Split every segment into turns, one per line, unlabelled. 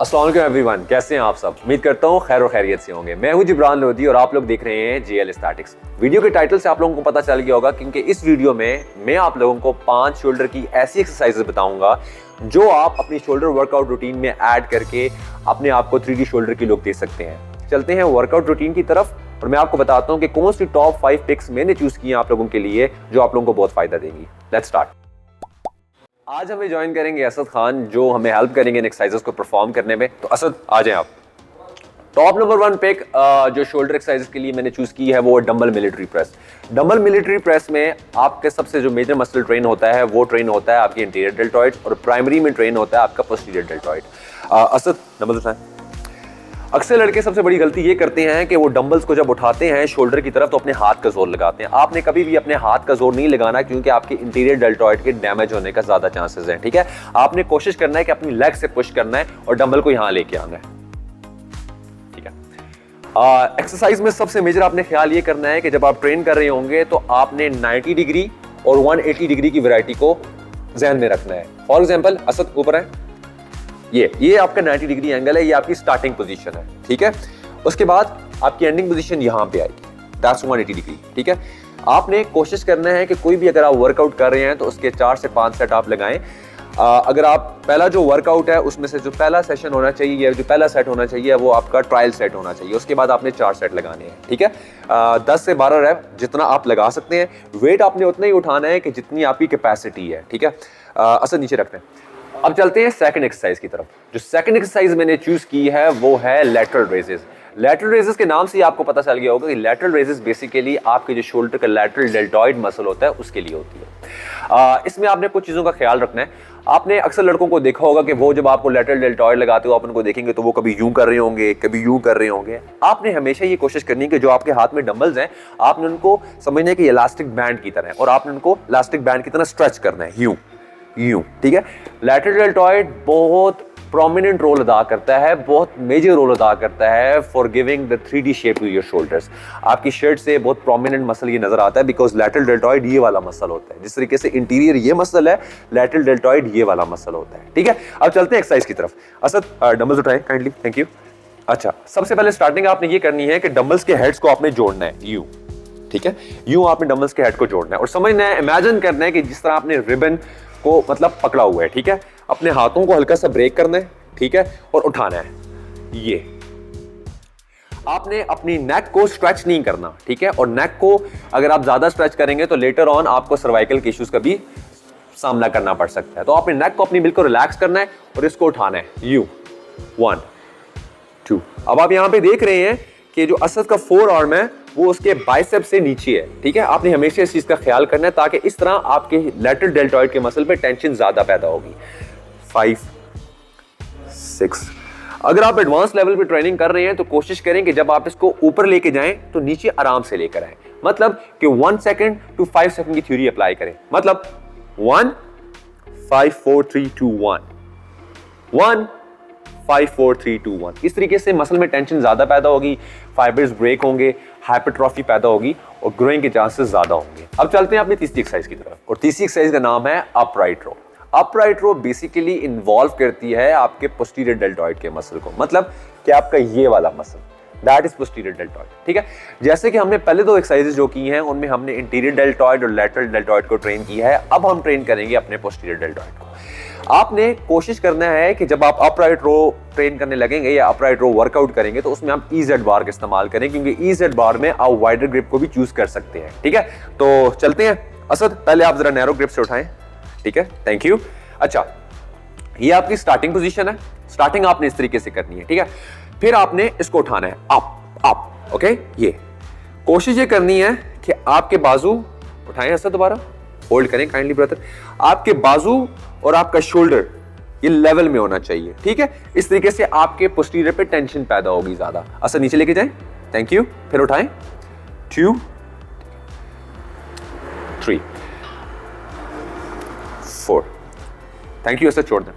अस्सलाम वालेकुम एवरीवन, कैसे हैं आप सब। उम्मीद करता हूँ खैर और खैरियत से होंगे। मैं हूँ जिब्रान लोधी और आप लोग देख रहे हैं जेएल स्टैटिक्स। वीडियो के टाइटल से आप लोगों को पता चल गया होगा क्योंकि इस वीडियो में मैं आप लोगों को 5 शोल्डर की ऐसी एक्सरसाइजेज बताऊंगा जो आप अपनी शोल्डर वर्कआउट रूटीन में ऐड करके अपने आप को 3D शोल्डर की लुक दे सकते हैं। चलते हैं वर्कआउट रूटीन की तरफ और मैं आपको बताता हूँ कि कौन सी टॉप 5 पिक्स मैंने चूज की हैं आप लोगों के लिए जो आप लोगों को बहुत फायदा देंगी। Let's start. आज हमें ज्वाइन करेंगे असद खान जो हमें हेल्प करेंगे इन एक्सरसाइजेस को परफॉर्म करने में। तो असद आ जाएं आप। टॉप नंबर 1 पिक जो शोल्डर एक्सरसाइजेस के लिए मैंने चूज की है वो dumbbell military press. Dumbbell military press में आपके सबसे जो मेजर मसल ट्रेन होता है वो ट्रेन होता है आपकी इंटीरियर डेल्टॉइड और प्राइमरी में ट्रेन होता है आपका पोस्टीरियर डेल्टॉइड। असद डंबल उठाएं। अक्सर लड़के सबसे बड़ी गलती ये करते हैं कि वो डंबल्स को जब उठाते हैं शोल्डर की तरफ तो अपने हाथ का जोर लगाते हैं। आपने कभी भी अपने हाथ का जोर नहीं लगाना क्योंकि आपके इंटीरियर डेल्टॉइड के डैमेज होने का ज्यादा चांसेस हैं। ठीक है, आपने कोशिश करना है कि अपनी लेग से पुश करना है और डंबल को यहां लेके आना है। ठीक है, एक्सरसाइज में सबसे मेजर आपने ख्याल ये करना है कि जब आप ट्रेन कर रहे होंगे तो आपने 90 डिग्री और 180 डिग्री की वैरायटी को ध्यान में रखना है। फॉर एग्जाम्पल असद ऊपर है, ये आपका 90 डिग्री एंगल है, ये आपकी स्टार्टिंग पोजीशन है। ठीक है, उसके बाद आपकी एंडिंग पोजीशन यहां पे आएगी, दैट्स 180 डिग्री। ठीक है, आपने कोशिश करना है कि कोई भी अगर आप वर्कआउट कर रहे हैं तो उसके 4 से 5 सेट आप लगाएं। अगर आप पहला जो वर्कआउट है उसमें से जो पहला सेशन होना चाहिए या जो पहला सेट होना चाहिए वो आपका ट्रायल सेट होना चाहिए। उसके बाद आपने 4 सेट लगाने हैं। ठीक है, 10 से 12 रैप जितना आप लगा सकते हैं। वेट आपने उतना ही उठाना है कि जितनी आपकी कैपेसिटी है। ठीक है, असर नीचे रखते हैं। अब चलते हैं सेकंड एक्सरसाइज की तरफ। जो सेकंड एक्सरसाइज मैंने चूज की है वो है लैटरल रेजेस। लैटरल रेजेस के नाम से ही आपको पता चल गया होगा कि लैटरल रेजेस बेसिकली आपके जो शोल्डर का लैटरल डेल्टॉइड मसल होता है उसके लिए होती है। इसमें आपने कुछ चीज़ों का ख्याल रखना है। आपने अक्सर लड़कों को देखा होगा कि वो जब आपको लैटरल डेल्टॉइड लगाते हो आप उनको देखेंगे तो वो कभी यूं कर रहे होंगे कभी यूं कर रहे होंगे। आपने हमेशा ये कोशिश करनी है कि जो आपके हाथ में डंबल्स हैं आपने उनको समझना है कि इलास्टिक बैंड की तरह है और आपने उनको इलास्टिक बैंड की तरह स्ट्रेच करना है यूं। ठीक है, लैटरल डेल्टॉइड बहुत प्रोमिनेंट रोल अदा करता है, बहुत मेजर रोल अदा करता है for giving the 3D shape to your shoulders. आपकी शर्ट से बहुत प्रोमिनेंट मसल ये नजर आता है बिकॉज लैटरल डेल्टॉइड ये वाला मसल होता है। जिस तरीके से इंटीरियर ये मसल है, लैटरल डेल्टॉइड ये वाला मसल होता है। ठीक है, अब चलते हैं एक्सरसाइज की तरफ। असद डंबल्स उठाएं काइंडली, थैंक यू। अच्छा, सबसे पहले स्टार्टिंग आपने ये करनी है कि डंबल्स के हेड्स को आपने जोड़ना है यूं। ठीक है, यूं आपने डंबल्स के हेड को जोड़ना है और समझना है, इमेजिन करना है कि जिस तरह आपने रिबन को मतलब पकड़ा हुआ है। ठीक है, अपने हाथों को हल्का सा ब्रेक करना है। ठीक है, और उठाना है। ये आपने अपनी नेक को स्ट्रेच नहीं करना। ठीक है, और नेक को अगर आप ज्यादा स्ट्रेच करेंगे तो लेटर ऑन आपको सर्वाइकल के इश्यूज का भी सामना करना पड़ सकता है। तो आपने नेक को अपनी बिल्कुल रिलैक्स करना है और इसको उठाना है यू। 1 2। अब आप यहां पे देख रहे हैं कि जो असद का 4 आर्म है वो उसके बाइसेप से नीचे है। ठीक है, आपने हमेशा इस चीज का ख्याल करना है ताकि इस तरह आपके लैटरल डेल्टॉइड के मसल पे टेंशन ज्यादा पैदा होगी। 5 6। अगर आप एडवांस लेवल पे ट्रेनिंग कर रहे हैं तो कोशिश करें कि जब आप इसको ऊपर लेके जाएं तो नीचे आराम से लेकर आए। मतलब कि 1 सेकंड टू 5 सेकंड की थ्योरी अप्लाई करें। मतलब 1 5 4 3 2 1 1 5 4 3 2 1। इस तरीके से मसल में टेंशन ज्यादा पैदा होगी, फाइबर्स ब्रेक होंगे, हाइपरट्रॉफी पैदा होगी और ग्रोइंग के चांसेस ज्यादा होंगे। अब चलते हैं अपनी तीसरी एक्सरसाइज की तरफ और तीसरी एक्सरसाइज का नाम है अपराइट रो। अपराइट रो बेसिकली इन्वॉल्व करती है आपके पोस्टीरियर डेल्टॉइड के मसल को। मतलब कि आपका ये वाला muscle that is posterior deltoid. ठीक है, जैसे कि हमने पहले 2 एक्सरसाइजेज जो की हैं उनमें हमने इंटीरियर डेल्टॉइड और लैटरल डेल्टॉइड को ट्रेन किया है। अब हम ट्रेन करेंगे अपने पोस्टीरियर डेल्टॉइड को। आपने कोशिश करना है कि जब आप अपराइट रो ट्रेन करने लगेंगे या अपराइट रो वर्कआउट करेंगे तो उसमें आप EZ बार का इस्तेमाल करें क्योंकि EZ बार में आप वाइडर ग्रिप को भी चूज कर सकते हैं। ठीक है, तो चलते हैं। असद पहले आप जरा नैरो ग्रिप से उठाएं। ठीक है, थैंक यू। अच्छा, ये आपकी स्टार्टिंग पोजीशन है। स्टार्टिंग आपने इस तरीके से करनी है। ठीक है, फिर आपने इसको उठाना है अप। ओके, ये कोशिश ये करनी है कि आपके बाजू उठाएं। असद दोबारा होल्ड करें काइंडली ब्रदर। आपके बाजू और आपका शोल्डर ये लेवल में होना चाहिए। ठीक है, इस तरीके से आपके पोस्टीरियर पे टेंशन पैदा होगी ज्यादा। असर नीचे लेके जाएं, थैंक यू। फिर उठाएं 2 3 4, थैंक यू। असर छोड़ दें।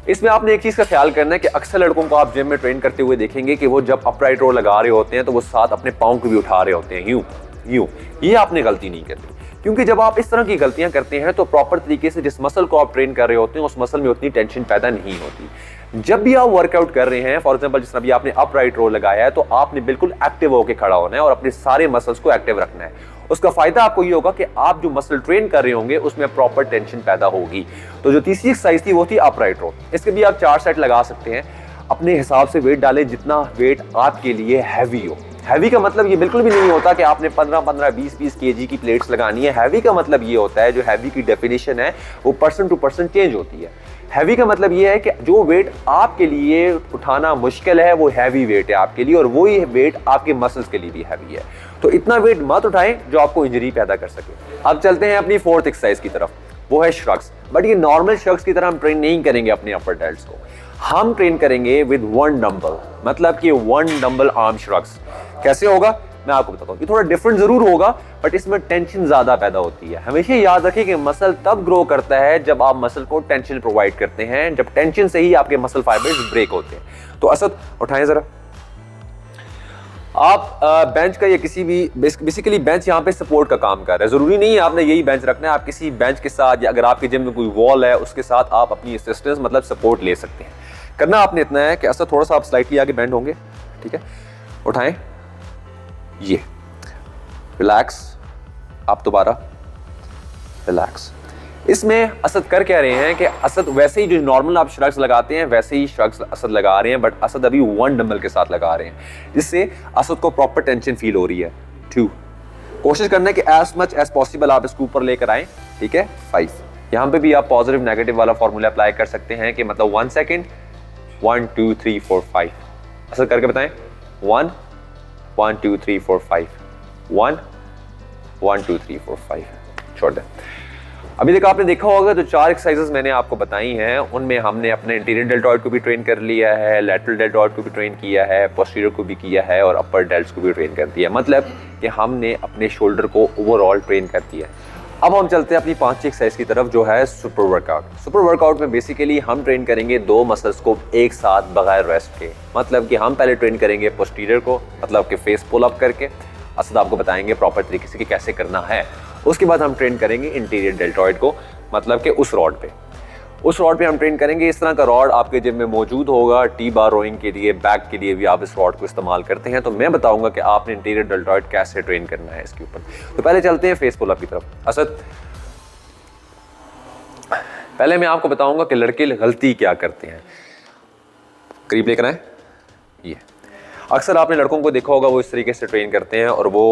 इसमें आपने एक चीज का ख्याल करना है कि अक्सर लड़कों को आप जिम में ट्रेन करते हुए देखेंगे कि वो जब अपराइट रो लगा रहे होते हैं तो वो साथ अपने पाँव को भी उठा रहे होते हैं यूं। ये आपने गलती नहीं करनी क्योंकि जब आप इस तरह की गलतियां करते हैं तो प्रॉपर तरीके से जिस मसल को आप ट्रेन कर रहे होते हैं उस मसल में उतनी टेंशन पैदा नहीं होती। जब भी आप वर्कआउट कर रहे हैं, फॉर एग्जांपल जिस अभी आपने अपराइट रो लगाया है, तो आपने बिल्कुल एक्टिव होकर खड़ा होना है और अपने सारे मसल्स को एक्टिव रखना है। उसका फायदा आपको ये होगा कि आप जो मसल ट्रेन कर रहे होंगे उसमें प्रॉपर टेंशन पैदा होगी। तो जो तीसरी एक्सरसाइज थी वो थी अपराइट रो। इसके भी आप 4 सेट लगा सकते हैं। अपने हिसाब से वेट डालें, जितना वेट आपके लिए हैवी हो। हैवी का मतलब ये बिल्कुल भी नहीं होता कि आपने 15-15, 20-20 केजी की प्लेट्स लगानी है। हैवी का मतलब ये होता है, जो हैवी की डेफिनेशन है वो पर्सन टू पर्सन चेंज होती है। हैवी का मतलब ये है कि जो वेट आपके लिए उठाना मुश्किल है वो हैवी वेट है आपके लिए, और वही वेट आपके मसल्स के लिए भी हैवी है। तो इतना वेट मत उठाएं जो आपको इंजरी पैदा कर सके। अब चलते हैं अपनी फोर्थ एक्सरसाइज की तरफ, वो है श्रग्स। बट ये नॉर्मल श्रग्स की तरह हम ट्रेन नहीं करेंगे अपने अपर डेल्ट्स को, हम ट्रेन करेंगे विद 1 डंबल, मतलब कि 1 डंबल आर्म श्रग्स। कैसे होगा मैं आपको बताता हूँ। ये थोड़ा डिफरेंट जरूर होगा, बट इसमें टेंशन ज्यादा पैदा होती है। हमेशा याद रखिए कि मसल तब ग्रो करता है जब आप मसल को टेंशन प्रोवाइड करते हैं, जब टेंशन से ही आपके मसल फाइबर्स ब्रेक होते हैं। तो असद उठाएं जरा। आप बेंच का या किसी भी बेसिकली बेंच यहाँ पे सपोर्ट का काम कर रहा है। जरूरी नहीं है आपने यही बेंच रखना है, आप किसी बेंच के साथ या अगर आपके जिम में कोई वॉल है उसके साथ आप अपनी असिस्टेंस मतलब सपोर्ट ले सकते हैं। करना आपने इतना है कि ऐसा थोड़ा सा आप स्लाइटली आगे बेंड होंगे, ठीक है। उठाएं, ये रिलैक्स, आप दोबारा रिलैक्स। इसमें असद कर क्या रहे हैं कि असद वैसे ही जो नॉर्मल आप श्रग्स लगाते हैं वैसे ही श्रग्स असद लगा रहे हैं, बट असद अभी 1 डंबल के साथ लगा रहे हैं, जिससे असद को प्रॉपर टेंशन फील हो रही है। 2, कोशिश करना है कि एज मच एज पॉसिबल आप इसको ऊपर लेकर आए, ठीक है। 5, यहाँ पे भी आप पॉजिटिव नेगेटिव वाला फॉर्मूला अप्लाई कर सकते हैं कि मतलब 1 सेकेंड, 1 2 3 4 5। असद करके बताएं, 1 1 2 3 4 5, 1 1 2 3 4 5। छोड़ दें। अभी तक आपने देखा होगा जो 4 एक्सरसाइजेस मैंने आपको बताई हैं उनमें हमने अपने इंटीरियर डेल्टॉइड को भी ट्रेन कर लिया है, लैटरल डेल्टॉइड को भी ट्रेन किया है, पोस्टीरियर को भी किया है और अपर डेल्ट्स को भी ट्रेन कर दिया। मतलब कि हमने अपने शोल्डर को ओवरऑल ट्रेन कर दिया। अब हम चलते हैं अपनी 5वीं एक्सरसाइज की तरफ, जो है सुपर वर्कआउट। सुपर वर्कआउट में बेसिकली हम ट्रेन करेंगे 2 मसल्स को एक साथ बगैर रेस्ट के। मतलब कि हम पहले ट्रेन करेंगे पोस्टीरियर को, मतलब कि फेस पुल अप करके। असद आपको बताएंगे प्रॉपर तरीके से कि कैसे करना है। उसके बाद हम ट्रेन करेंगे इंटीरियर डेल्टॉइड को, मतलब कि उस रॉड पे हम ट्रेन करेंगे। इस तरह का रॉड आपके जिम में मौजूद होगा, टी बार रोइंग के लिए, बैक के लिए भी आप इस रॉड को इस्तेमाल करते हैं। तो मैं बताऊंगा कि आपने इंटीरियर डेल्टॉइड कैसे ट्रेन करना है इसके ऊपर। तो पहले चलते हैं फेस पुल अप की तरफ। असद, पहले मैं आपको बताऊंगा कि लड़के गलती क्या करते हैं। करीब लेकर आए। ये अक्सर आपने लड़कों को देखा होगा वो इस तरीके से ट्रेन करते हैं और वो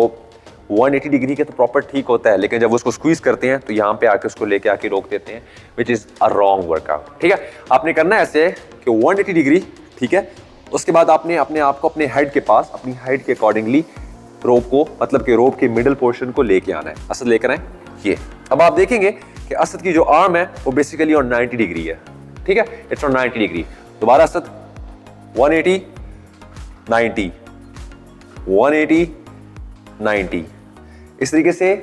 180 डिग्री के तो प्रॉपर ठीक होता है, लेकिन जब वो उसको स्क्वीज करते हैं तो यहाँ पे आके उसको लेके आके रोक देते हैं, which is a wrong workout. ठीक है, आपने करना है ऐसे कि 180 डिग्री, ठीक है। उसके बाद आपने अपने आप को अपने हेड के पास, अपनी हाइट के अकॉर्डिंगली रोप को, मतलब कि रोप के मिडिल पोर्शन को लेके आना है। असद लेकर आए ये। अब आप देखेंगे कि असद की जो आर्म है वो बेसिकली ऑन 90 डिग्री है, ठीक है, इट्स ऑन 90 डिग्री। दोबारा असद 180 90 180 90। इस तरीके से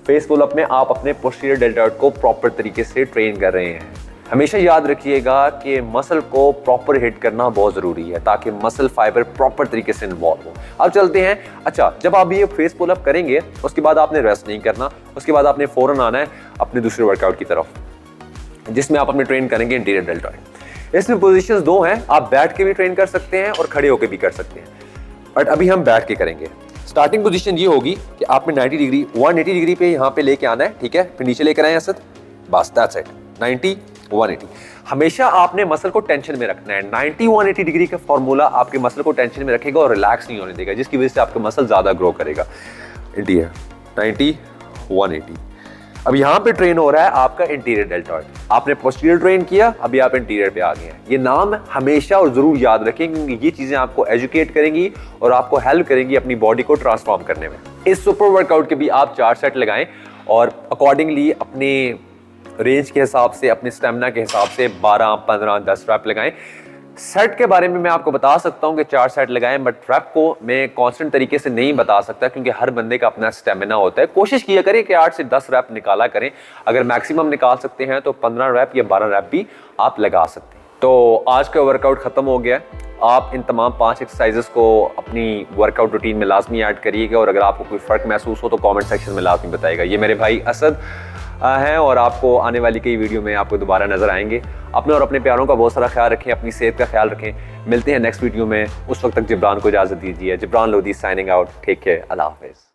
फेस पुल अप में आप अपने पोस्टीरियर डेल्टॉइड को प्रॉपर तरीके से ट्रेन कर रहे हैं। हमेशा याद रखिएगा कि मसल को प्रॉपर हिट करना बहुत जरूरी है ताकि मसल फाइबर प्रॉपर तरीके से इन्वॉल्व हो। अब चलते हैं, अच्छा जब आप ये फेस पुल अप करेंगे उसके बाद आपने रेस्ट नहीं करना, उसके बाद आपने फौरन आना है अपने दूसरे वर्कआउट की तरफ, जिसमें आप अपने ट्रेन करेंगे इंटीरियर डेल्टॉइड। इसमें पोजीशंस 2 हैं, आप बैठ के भी ट्रेन कर सकते हैं और खड़े होकर भी कर सकते हैं, बट अभी हम बैठ के करेंगे। स्टार्टिंग पोजीशन ये होगी कि आपने 90 डिग्री 180 डिग्री पे यहाँ पे लेके आना है, ठीक है, फिर नीचे लेकर आए असद, बस दैट्स इट। 90 180। हमेशा आपने मसल को टेंशन में रखना है। 90 180 डिग्री का फॉर्मूला आपके मसल को टेंशन में रखेगा और रिलैक्स नहीं होने देगा, जिसकी वजह से आपका मसल ज्यादा ग्रो करेगा। इंटीरियर 90 180। अब यहाँ पे ट्रेन हो रहा है आपका इंटीरियर डेल्टॉइड। आपने पोस्टीरियर ट्रेन किया, अभी आप इंटीरियर पे आ गए हैं। ये नाम हमेशा और जरूर याद रखें क्योंकि ये चीजें आपको एजुकेट करेंगी और आपको हेल्प करेंगी अपनी बॉडी को ट्रांसफॉर्म करने में। इस सुपर वर्कआउट के भी आप 4 सेट लगाएं और अकॉर्डिंगली अपने रेंज के हिसाब से, अपने स्टेमिना के हिसाब से 12 15 10 रैप लगाएं। सेट के बारे में मैं आपको बता सकता हूं कि 4 सेट लगाएं, बट रैप को मैं कांस्टेंट तरीके से नहीं बता सकता क्योंकि हर बंदे का अपना स्टेमिना होता है। कोशिश किया करें कि 8 से 10 रैप निकाला करें। अगर मैक्सिमम निकाल सकते हैं तो 15 रैप या 12 रैप भी आप लगा सकते हैं। तो आज का वर्कआउट खत्म हो गया है। आप इन तमाम 5 एक्सरसाइजेस को अपनी वर्कआउट रूटीन में लाजमी ऐड करिएगा और अगर आपको कोई फ़र्क महसूस हो तो कमेंट सेक्शन में लाजमी बताइएगा। ये मेरे भाई असद हैं और आपको आने वाली कई वीडियो में आपको दोबारा नजर आएंगे। अपने और अपने प्यारों का बहुत सारा ख्याल रखें, अपनी सेहत का ख्याल रखें। मिलते हैं नेक्स्ट वीडियो में, उस वक्त तक जिब्रान को इजाज़त दीजिए। Jibran Lodhi signing out. Take care, अल्लाह हाफिज़।